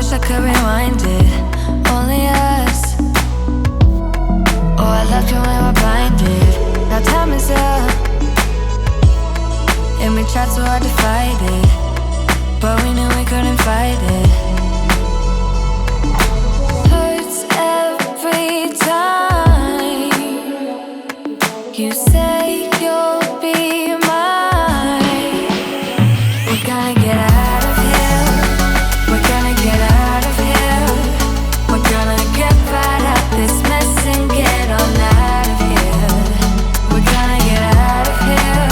wish I could rewind it. Only us. Oh, I left you when we were blinded. Now time is up, and we tried so hard to fight it, but we knew we couldn't fight it. Hurts every time you say you'll be mine. We're gonna get out of here. We're gonna get out of here. We're gonna get right out this mess and get on out of here. We're gonna get out of here.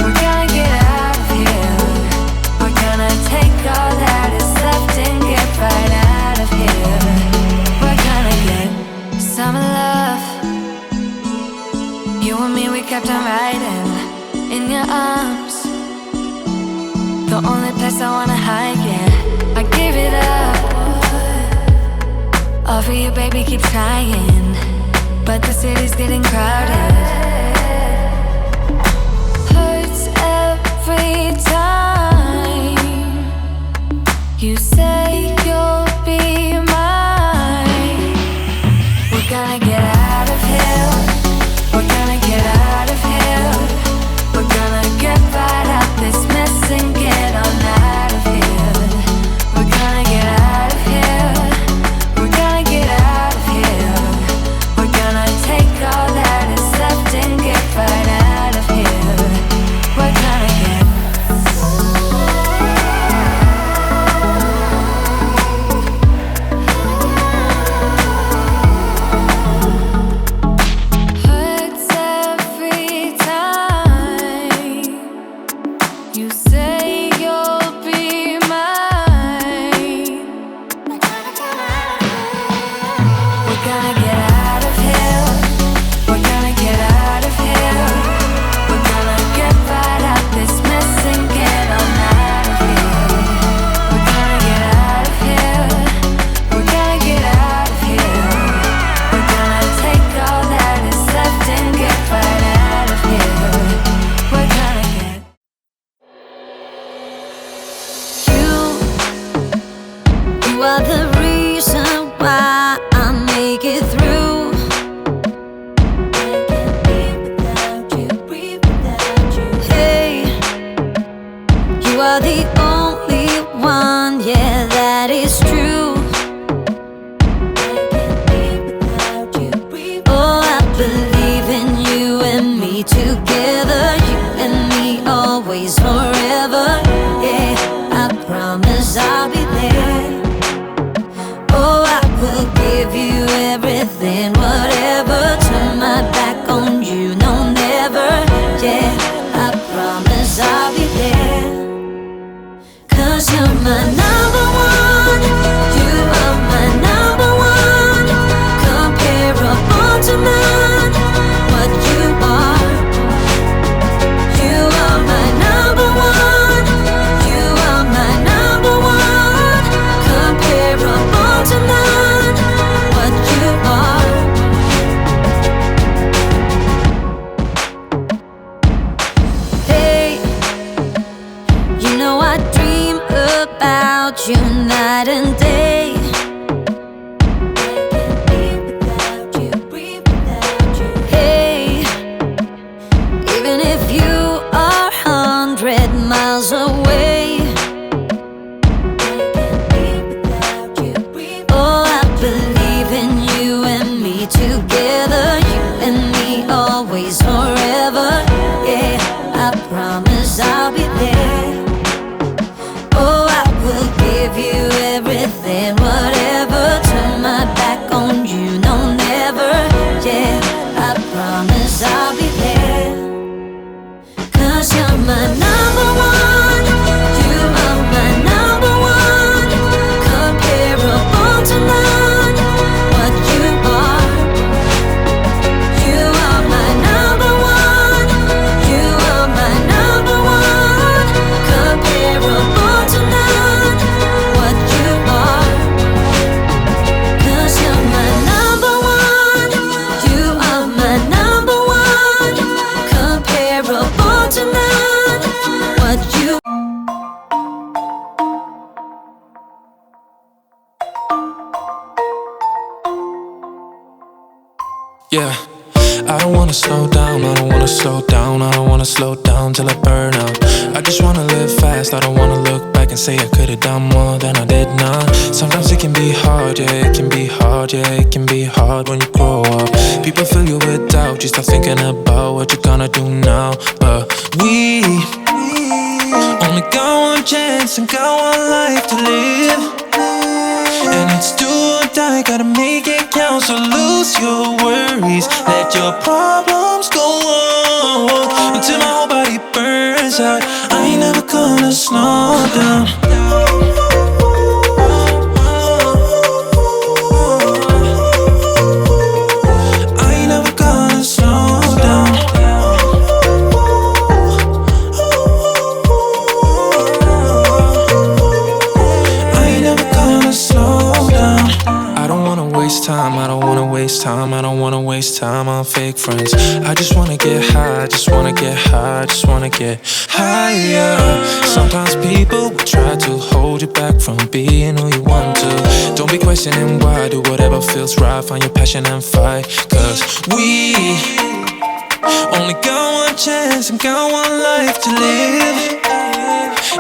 We're gonna get out of here. We're gonna take all that is left and get right out of here. We're gonna get some love. You and me, we kept on riding in your arms. The only place I wanna hide, yeah. I give it up. All for you, baby, keep trying, but the city's getting crowded. Hurts every time you say you'll be mine. We're gonna get out of here. We're gonna get out of here. We're gonna get right out this mess and get on out of here. We're gonna get out of here. We're gonna get out of here. We're gonna take all that is left and get right out of here. We're gonna get hurts every time you say you'll be mine. We're gonna get out of here. We're gonna get out of here. We're gonna get right out this mess and get on out of here. We're gonna get out of here. We're gonna get out of here. We're gonna take all that is left and get right out of here. We're gonna get You are the reason why I make it through. Hey, you are the only one, yeah, that is true. Oh, I believe in you and me together. You and me always, forever. Yeah, I promise I'll be there. Oh, I will give you everything, whatever. Turn my back on you, no, never. Yeah, I promise I'll be there. 'Cause you're my number one. You are my number one. Comparable to none. What you are. You are my number one. You are my number one. Comparable to none. What you are. Hey, you know I dream about you night and day. Hey, even if you are 100 miles away. Oh, I believe in you and me together. You and me always, forever. Yeah, I promise I'll be there. Oh, I will give you everything, whatever. Turn my back on you, no, never. Yeah, I promise I'll be there. 'Cause you're my number one. You are my number one. Comparable to none. What you are. You are my number one. You are my number one. Comparable to none. What you are. Yeah, I don't wanna slow down, I don't wanna slow down, I don't wanna slow down till I burn out. I just wanna live fast, I don't wanna look back and say I could've done more than I did now. Sometimes it can be hard, yeah, it can be hard, yeah, it can be hard when you grow up. People fill you with doubt, you start thinking about what you're gonna do now. But we only got one chance and got one life to live, and it's do or die, gotta make it count. So lose your worries, let your problems go on until my whole body burns out. I ain't never gonna slow down. I ain't never gonna slow down. I ain't never gonna slow down. I don't wanna waste time, I don't wanna waste time, I don't wanna waste time on fake friends. I just wanna get high, just wanna get high, just wanna get higher. Sometimes people will try to hold you back from being who you want to. Don't be questioning why, do whatever feels right, find your passion and fight. Cause we only got one chance and got one life to live,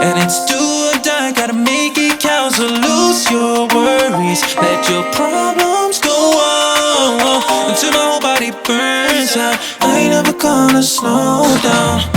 and it's do or die, gotta make it count. So lose your worries, let your problems go on until my whole body burns out. I ain't never gonna slow down.